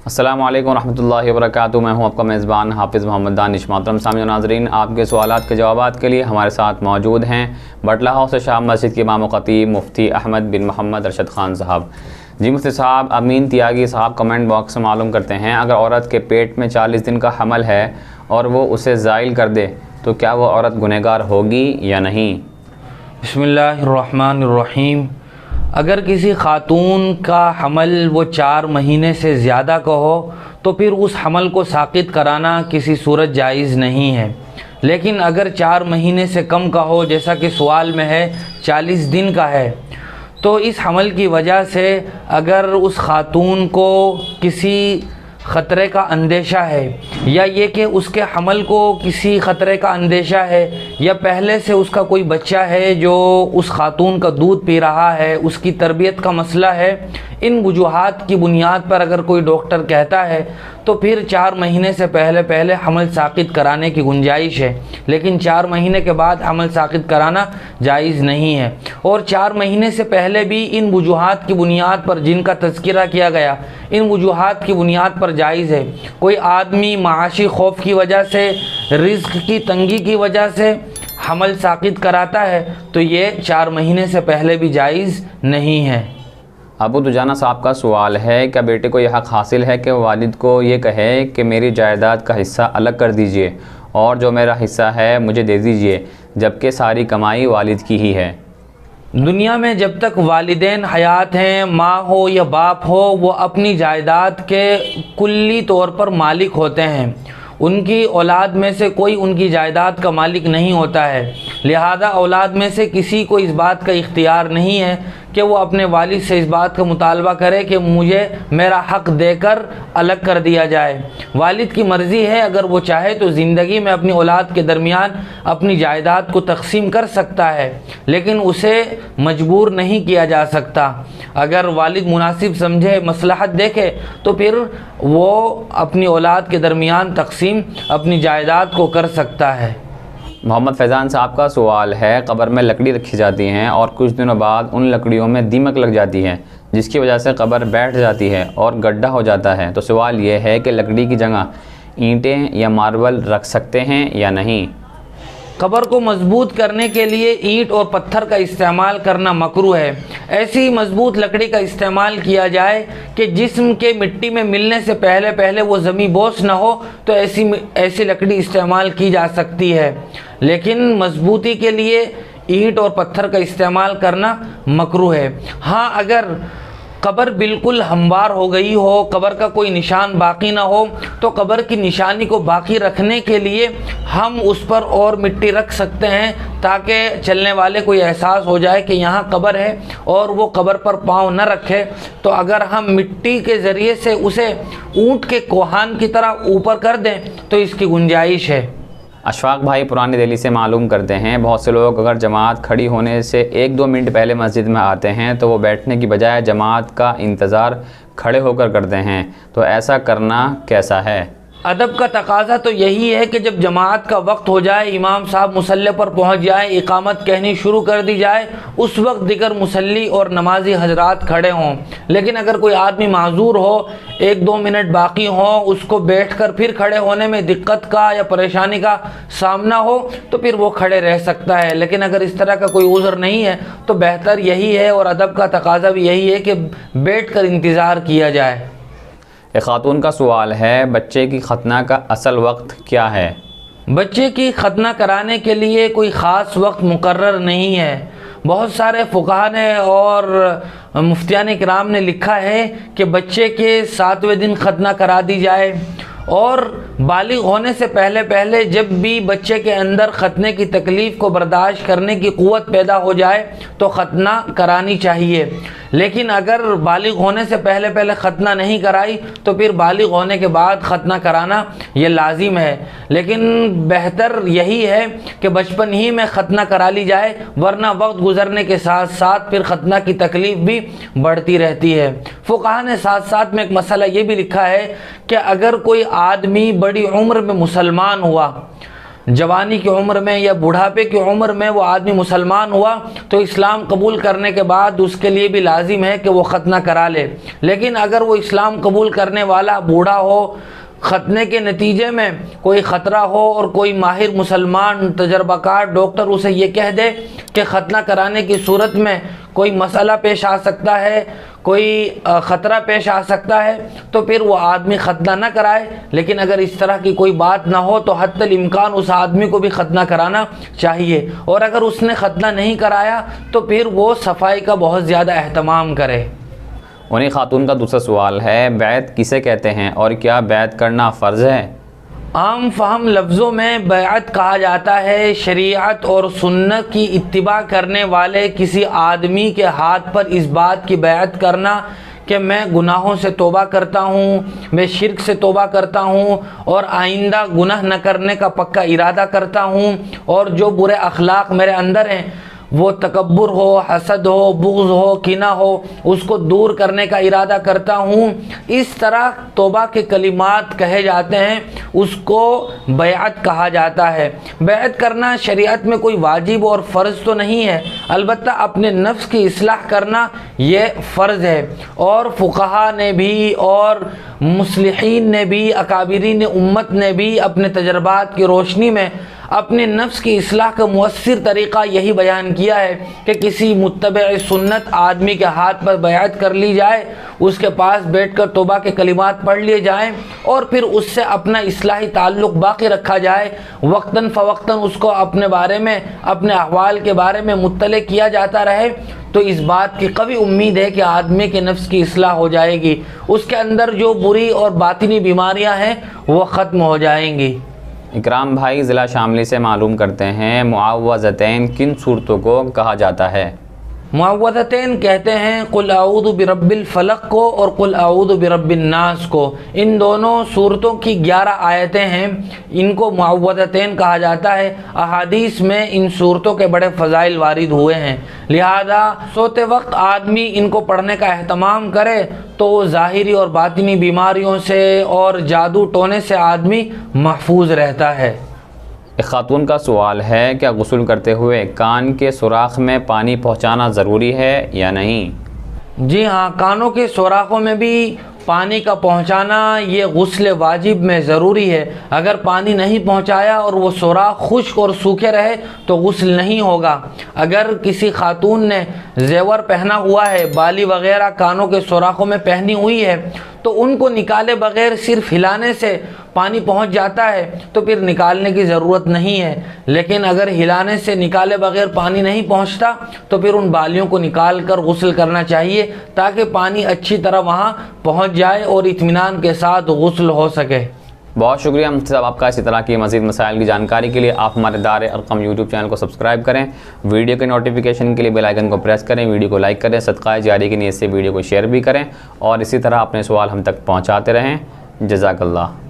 अस्सलामु अलैकुम रहमतुल्लाहि व बरकातुहू। मैं हूं आपका मेज़बान हाफिज़ मोहम्मद दानिश। मोहतरम सामीन नाज़रीन, आपके सवालात के जवाबात के लिए हमारे साथ मौजूद हैं बटला हाउस शाह मस्जिद के इमाम ख़तीब मुफ्ती अहमद बिन मोहम्मद अरशद ख़ान साहब। जी मुफ्ती साहब, अमीन त्यागी साहब कमेंट बॉक्स में मालूम करते हैं, अगर औरत के पेट में 40 दिन का हमल है और वो उसे ज़ाइल कर दे तो क्या वो औरत गुनहगार होगी या नहीं? बिस्मिल्लाहिर्रहमानिर्रहीम। अगर किसी ख़ातून का हमल वो 4 महीने से ज़्यादा का हो तो फिर उस हमल को साक़ित कराना किसी सूरत जायज़ नहीं है। लेकिन अगर 4 महीने से कम का हो, जैसा कि सवाल में है 40 दिन का है, तो इस हमल की वजह से अगर उस ख़ातून को किसी ख़तरे का अंदेशा है या ये कि उसके हमल को किसी ख़तरे का अंदेशा है या पहले से उसका कोई बच्चा है जो उस ख़ातून का दूध पी रहा है, उसकी तरबियत का मसला है, इन वजूहात की बुनियाद पर अगर कोई डॉक्टर कहता है तो फिर 4 महीने से पहले हमल साक़ित कराने की गुंजाइश है। लेकिन 4 महीने के बाद हमल साक़ित कराना जायज़ नहीं है। और 4 महीने से पहले भी इन वजूहात की बुनियाद पर जिनका तज़किरा किया गया, इन वजूहात की बुनियाद पर जायज़ है। कोई आदमी माशी खौफ की वजह से, रिज़्क़ की तंगी की वजह से हमल साक़ित कराता है तो ये 4 महीने से पहले भी जायज़ नहीं है। अबू दुजाना साहब का सवाल है, क्या बेटे को यह हक़ हासिल है कि वालिद को ये कहे कि मेरी जायदाद का हिस्सा अलग कर दीजिए और जो मेरा हिस्सा है मुझे दे दीजिए, जबकि सारी कमाई वालिद की ही है? दुनिया में जब तक वालिदैन हयात हैं, माँ हो या बाप हो, वो अपनी जायदाद के कुल्ली तौर पर मालिक होते हैं। उनकी औलाद में से कोई उनकी जायदाद का मालिक नहीं होता है। लिहाजा औलाद में से किसी को इस बात का इख्तियार नहीं है कि वो अपने वालिद से इस बात का मुतालबा करे कि मुझे मेरा हक़ देकर अलग कर दिया जाए। वालिद की मर्ज़ी है, अगर वो चाहे तो ज़िंदगी में अपनी औलाद के दरमियान अपनी जायदाद को तक़सीम कर सकता है, लेकिन उसे मजबूर नहीं किया जा सकता। अगर वालिद मुनासिब समझे, मसलहत देखे, तो फिर वो अपनी औलाद के दरमियान तक़सीम अपनी जायदाद को कर सकता है। मोहम्मद फैज़ान साहब का सवाल है, कब्र में लकड़ी रखी जाती हैं और कुछ दिनों बाद उन लकड़ियों में दीमक लग जाती है जिसकी वजह से कब्र बैठ जाती है और गड्ढा हो जाता है। तो सवाल ये है कि लकड़ी की जगह ईंटें या मार्बल रख सकते हैं या नहीं? कब्र को मजबूत करने के लिए ईंट और पत्थर का इस्तेमाल करना मकरूह है। ऐसी मजबूत लकड़ी का इस्तेमाल किया जाए कि जिस्म के मिट्टी में मिलने से पहले वो ज़मीन बोस न हो, तो ऐसी लकड़ी इस्तेमाल की जा सकती है। लेकिन मजबूती के लिए ईंट और पत्थर का इस्तेमाल करना मकरूह है। हाँ, अगर कब्र बिल्कुल हमवार हो गई हो, कब्र का कोई निशान बाकी ना हो, तो कब्र की निशानी को बाकी रखने के लिए हम उस पर और मिट्टी रख सकते हैं ताकि चलने वाले को एहसास हो जाए कि यहाँ कब्र है और वो कब्र पर पाँव न रखे। तो अगर हम मिट्टी के ज़रिए से उसे ऊँट के कोहान की तरह ऊपर कर दें तो इसकी गुंजाइश है। अशफाक भाई पुरानी दिल्ली से मालूम करते हैं, बहुत से लोग अगर जमात खड़ी होने से 1-2 मिनट पहले मस्जिद में आते हैं तो वो बैठने की बजाय जमात का इंतज़ार खड़े होकर करते हैं, तो ऐसा करना कैसा है? अदब का तकाजा तो यही है कि जब जमात का वक्त हो जाए, इमाम साहब मुसल्ले पर पहुंच जाए, इकामत कहनी शुरू कर दी जाए, उस वक्त दिगर मुसल्ली और नमाजी हजरात खड़े हों। लेकिन अगर कोई आदमी माजूर हो, 1-2 मिनट बाकी हो, उसको बैठकर फिर खड़े होने में दिक्कत का या परेशानी का सामना हो, तो फिर वो खड़े रह सकता है। लेकिन अगर इस तरह का कोई उज़्र नहीं है तो बेहतर यही है और अदब का तकाजा भी यही है कि बैठ कर इंतज़ार किया जाए। एक खातून का सवाल है, बच्चे की खतना का असल वक्त क्या है? बच्चे की खतना कराने के लिए कोई ख़ास वक्त मुकर्रर नहीं है। बहुत सारे फ़ुक़हा ने और मुफ्तियान किराम ने लिखा है कि बच्चे के 7वें दिन खतना करा दी जाए और बालिग होने से पहले जब भी बच्चे के अंदर खतने की तकलीफ़ को बर्दाश्त करने की क़ुव्वत पैदा हो जाए तो खतना करानी चाहिए। लेकिन अगर बालिग होने से पहले खतना नहीं कराई तो फिर बालिग होने के बाद खतना कराना ये लाजिम है। लेकिन बेहतर यही है कि बचपन ही में खतना करा ली जाए, वरना वक्त गुजरने के साथ साथ फिर खतना की तकलीफ़ भी बढ़ती रहती है। फ़ुक़हा ने साथ साथ में एक मसला ये भी लिखा है कि अगर कोई आदमी बड़ी उम्र में मुसलमान हुआ जवानी की उम्र में या बुढ़ापे की उम्र में वो आदमी मुसलमान हुआ तो इस्लाम कबूल करने के बाद उसके लिए भी लाजिम है कि वो खतना करा ले। लेकिन अगर वो इस्लाम कबूल करने वाला बूढ़ा हो, खतने के नतीजे में कोई ख़तरा हो और कोई माहिर मुसलमान तजर्बाकार डॉक्टर उसे ये कह दे कि ख़तना कराने की सूरत में कोई मसला पेश आ सकता है, कोई ख़तरा पेश आ सकता है, तो फिर वो आदमी खतना न कराए। लेकिन अगर इस तरह की कोई बात ना हो तो हत्तल इम्कान उस आदमी को भी खतना कराना चाहिए। और अगर उसने खतना नहीं कराया तो फिर वो सफाई का बहुत ज़्यादा अहतमाम करे। उन्हीं खातून का दूसरा सवाल है, बैत किसे कहते हैं और क्या बैत करना फ़र्ज़ है? आम फहम लफ्ज़ों में बैअत कहा जाता है शरीयत और सुन्नत की इत्तिबा करने वाले किसी आदमी के हाथ पर इस बात की बैअत करना कि मैं गुनाहों से तौबा करता हूँ, मैं शिर्क से तौबा करता हूँ और आइंदा गुनाह न करने का पक्का इरादा करता हूँ, और जो बुरे अखलाक मेरे अंदर हैं, वो तकब्बुर हो, हसद हो, बुग़्ज़ हो, किना हो, उसको दूर करने का इरादा करता हूँ। इस तरह तौबा के कलिमात कहे जाते हैं, उसको बैअत कहा जाता है। बैअत करना शरीयत में कोई वाजिब और फ़र्ज़ तो नहीं है, अलबत्ता अपने नफ्स की इस्लाह करना ये फ़र्ज़ है। और फ़ुक़हा ने भी और मुस्लिहीन ने भी, अकाबिरीन उम्मत ने भी अपने तजर्बात की रोशनी में अपने नफ्स की इस्लाह का मुअस्सिर तरीक़ा यही बयान किया है कि किसी मुत्तबे सुन्नत आदमी के हाथ पर बैअत कर ली जाए, उसके पास बैठकर तौबा के कलिमात पढ़ लिए जाएं और फिर उससे अपना इस्लाही ताल्लुक़ बाक़ी रखा जाए। वक्तन फ़वक्तन उसको अपने बारे में, अपने अहवाल के बारे में मुत्तले किया जाता रहे, तो इस बात की कवी उम्मीद है कि आदमी के नफ्स की इस्लाह हो जाएगी, उसके अंदर जो बुरी और बातिनी बीमारियां हैं वो ख़त्म हो जाएंगी। इकराम भाई ज़िला शामली से मालूम करते हैं, मुआव्वज़तैन किन सूरतों को कहा जाता है? मुआव्वज़तैन कहते हैं कुल आऊज़ु बिरब्बिल फ़लक़ को और कुल आऊज़ु बिरब्बिन नास को। इन दोनों सूरतों की 11 आयतें हैं, इनको मुआव्वज़तैन कहा जाता है। अहादीस में इन सूरतों के बड़े फ़ज़ाइल वारिद हुए हैं, लिहाजा सोते वक्त आदमी इनको पढ़ने का एहतमाम करे तो ज़ाहिरी और बातिनी बीमारियों से और जादू टोने से आदमी महफूज रहता है। एक खातून का सवाल है, क्या गुस्ल करते हुए कान के सुराख में पानी पहुंचाना ज़रूरी है या नहीं? जी हाँ, कानों के सुराखों में भी पानी का पहुंचाना ये गुस्ल वाजिब में ज़रूरी है। अगर पानी नहीं पहुंचाया और वो सुराख खुश्क और सूखे रहे तो गुस्ल नहीं होगा। अगर किसी खातून ने जेवर पहना हुआ है, बाली वगैरह कानों के सुराखों में पहनी हुई है, तो उनको निकाले बगैर सिर्फ हिलाने से पानी पहुंच जाता है तो फिर निकालने की ज़रूरत नहीं है। लेकिन अगर हिलाने से निकाले बगैर पानी नहीं पहुंचता तो फिर उन बालियों को निकाल कर गुस्ल करना चाहिए ताकि पानी अच्छी तरह वहां पहुंच जाए और इत्मीनान के साथ गुस्ल हो सके। बहुत शुक्रिया मुफ्ती साहब आपका। इसी तरह की मज़ीद मसाइल की जानकारी के लिए आप हमारे दार अरकम यूट्यूब चैनल को सब्सक्राइब करें, वीडियो के नोटिफिकेशन के लिए बेल आइकन को प्रेस करें, वीडियो को लाइक करें, सदका जारी की नीयत से वीडियो को शेयर भी करें और इसी तरह अपने सवाल हम तक पहुँचाते रहें। जज़ाकल्लाह।